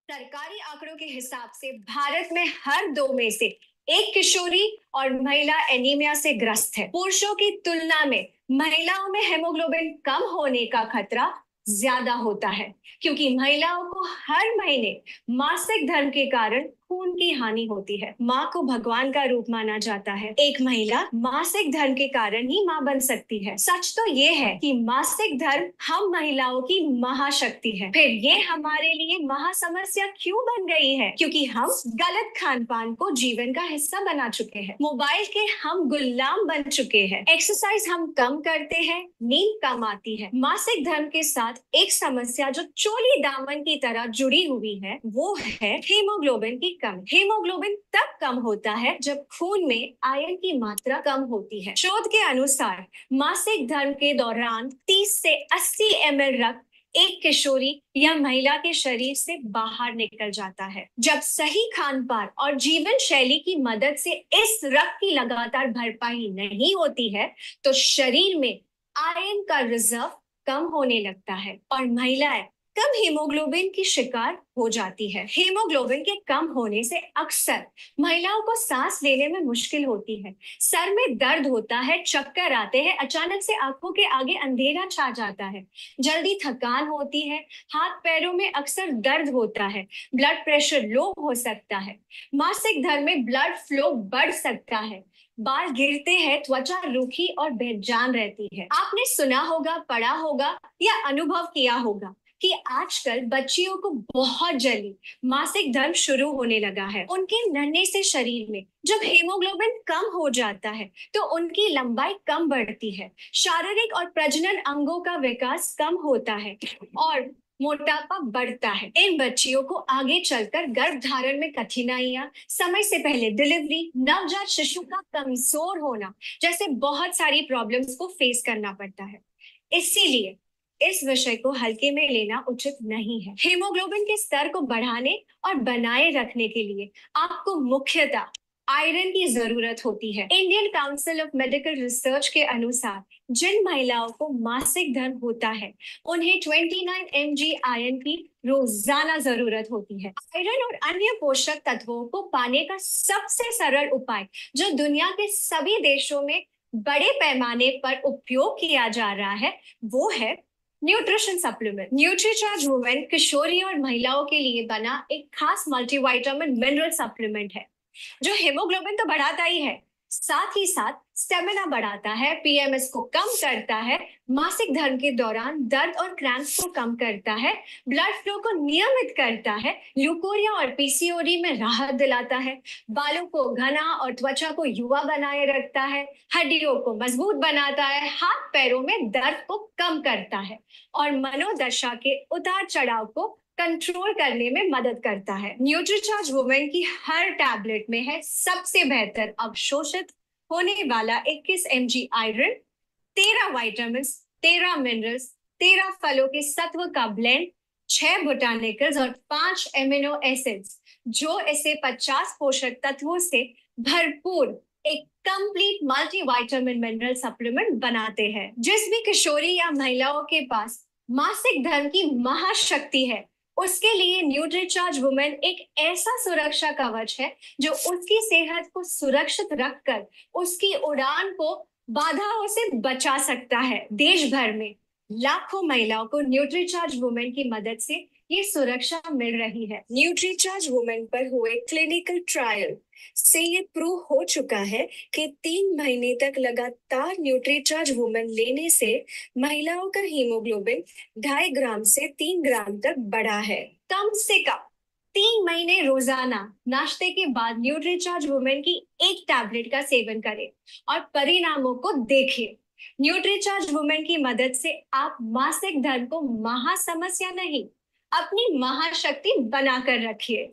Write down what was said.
सरकारी आंकड़ों के हिसाब से भारत में हर दो में से एक किशोरी और महिला एनीमिया से ग्रस्त है। पुरुषों की तुलना में महिलाओं में हेमोग्लोबिन कम होने का खतरा ज्यादा होता है, क्योंकि महिलाओं को हर महीने मासिक धर्म के कारण खून की हानि होती है। माँ को भगवान का रूप माना जाता है। एक महिला मासिक धर्म के कारण ही माँ बन सकती है। सच तो ये है कि मासिक धर्म हम महिलाओं की महाशक्ति है। फिर ये हमारे लिए महासमस्या क्यों बन गई है? क्योंकि हम गलत खान पान को जीवन का हिस्सा बना चुके हैं। मोबाइल के हम गुलाम बन चुके हैं। एक्सरसाइज हम कम करते हैं, नींद कम आती है। मासिक धर्म के साथ एक समस्या जो चोली दामन की तरह जुड़ी हुई है, वो है हीमोग्लोबिन की कमी। हीमोग्लोबिन तब कम होता है जब खून में आयरन की मात्रा कम होती है। शोध के अनुसार मासिक धर्म के दौरान 30 से 80 ml रक्त एक किशोरी या महिला के शरीर से बाहर निकल जाता है। जब सही खान पान और जीवन शैली की मदद से इस रक्त की लगातार भरपाई नहीं होती है, तो शरीर में आयरन का रिजर्व कम होने लगता है और महिलाएं कम हीमोग्लोबिन की शिकार हो जाती है। हीमोग्लोबिन के कम होने से अक्सर महिलाओं को सांस लेने में मुश्किल होती है, सर में दर्द होता है, चक्कर आते हैं, अचानक से आंखों के आगे अंधेरा छा जाता है, जल्दी थकान होती है, हाथ पैरों में अक्सर दर्द होता है, ब्लड प्रेशर लो हो सकता है, मासिक धर्म में ब्लड फ्लो बढ़ सकता है, बाल गिरते हैं, त्वचा रूखी और बेजान रहती है। आपने सुना होगा, पढ़ा होगा या अनुभव किया होगा कि आजकल बच्चियों को बहुत जल्दी मासिक धर्म शुरू होने लगा है। उनके नन्हे से शरीर में जब हीमोग्लोबिन कम हो जाता है, तो उनकी लंबाई कम बढ़ती है, शारीरिक और प्रजनन अंगों का विकास कम होता है और मोटापा बढ़ता है। इन बच्चियों को आगे चलकर गर्भ धारण में कठिनाइयां, समय से पहले डिलीवरी, नवजात शिशु का कमजोर होना जैसे बहुत सारी प्रॉब्लम्स को फेस करना पड़ता है। इसीलिए इस विषय को हल्के में लेना उचित नहीं है। हीमोग्लोबिन के स्तर को बढ़ाने और बनाए रखने के लिए आपको मुख्यतः आयरन की जरूरत होती है। Indian council of medical research के अनुसार जिन महिलाओं को मासिक धर्म होता है, उन्हें 29 mg आयरन की रोजाना जरूरत होती है। आयरन और अन्य पोषक तत्वों को पाने का सबसे सरल उपाय जो दुनिया के सभी देशों में बड़े पैमाने पर उपयोग किया जा रहा है, वो है न्यूट्रिशन सप्लीमेंट। न्यूट्रीचार्ज वुमेन किशोरी और महिलाओं के लिए बना एक खास मल्टीविटामिन मिनरल सप्लीमेंट है, जो हेमोग्लोबिन तो बढ़ाता ही है, साथ ही साथ स्टेमिना बढ़ाता है, पीएमएस को कम करता है, मासिक धर्म के दौरान दर्द और क्रैम्प्स को कम करता है, ब्लड फ्लो को नियमित करता है, ल्यूकोरिया और पीसीओडी में राहत दिलाता है, बालों को घना और त्वचा को युवा बनाए रखता है, हड्डियों को मजबूत बनाता है, हाथ पैरों में दर्द को कम करता है और मनोदशा के उतार चढ़ाव को कंट्रोल करने में मदद करता है। न्यूट्रीचार्ज वुमेन की हर टैबलेट में है सबसे बेहतर अवशोषित होने वाला 21 mg आयरन, 13 विटामिन, 13 मिनरल्स, 13 फलों के सत्व का ब्लेंड, 6 बोटानिकल्स और 5 एमिनो एसिड्स, जो इसे 50 पोषक तत्वों से भरपूर एक complete multi vitamin mineral supplement बनाते हैं। जिस भी किशोरी या महिलाओं के पास मासिक धर्म की महाशक्ति है, उसके लिए न्यूट्रीचार्ज वुमेन एक ऐसा सुरक्षा कवच है जो उसकी सेहत को सुरक्षित रखकर उसकी उड़ान को बाधाओं से बचा सकता है। देश भर में लाखों महिलाओं को न्यूट्रीचार्ज वुमेन की मदद से ये सुरक्षा मिल रही है। न्यूट्रीचार्ज वुमेन पर हुए क्लिनिकल ट्रायल से ये प्रूव हो चुका है कि 3 महीने तक लगातार न्यूट्रीचार्ज वुमेन लेने से महिलाओं का हीमोग्लोबिन 2.5 ग्राम से 3 ग्राम तक बढ़ा है। कम से कम 3 महीने रोजाना नाश्ते के बाद न्यूट्रीचार्ज वुमेन की एक टैबलेट का सेवन करें और परिणामों को देखें। न्यूट्रीचार्ज वुमेन की मदद से आप मासिक धर्म को महासमस्या नहीं, अपनी महाशक्ति बनाकर रखिए।